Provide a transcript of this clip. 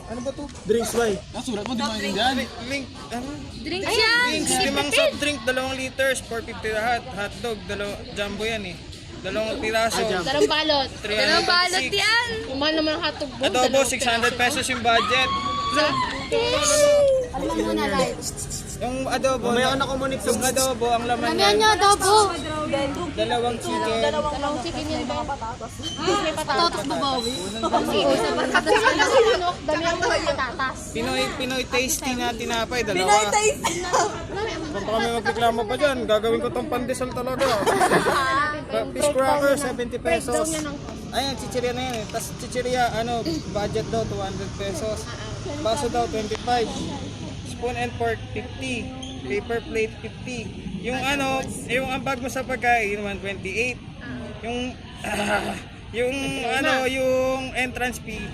Ano ba to? Drinks by. Surat mo, di maintindihan. Link, ano? Drinks yan! Drinks, limang soft drink, 2 liters, 450 lahat. Hotdog, jumbo yan eh. 2 piraso. Dalawang balot. 356. yan! Umano naman ang hotdog mo. Adobo, 600 pesos yung budget. Alam mo muna, live. Yung adobo, yung adobo, ang laman Mamaya yan, nyo, adobo. 2 chicken. Dalawang chicken yan ba? May patatas babawi. Isa patatas. Manok, dami ang mga patatas. Pinoy tasty na tinapay, 2. Pinoy tasty na. Kung pa kami magreklamo pa dyan, gagawin ko tong pandesal talaga. Fish cracker, 70 pesos. Ayan, chichirya na yan eh. Tapos chichirya, budget daw, 200 pesos. Baso daw, 25. Spoon and fork, 50. Paper plate, 50. Yung yung ambag mo sa pagkain, 128. Yung, yung entrance fee,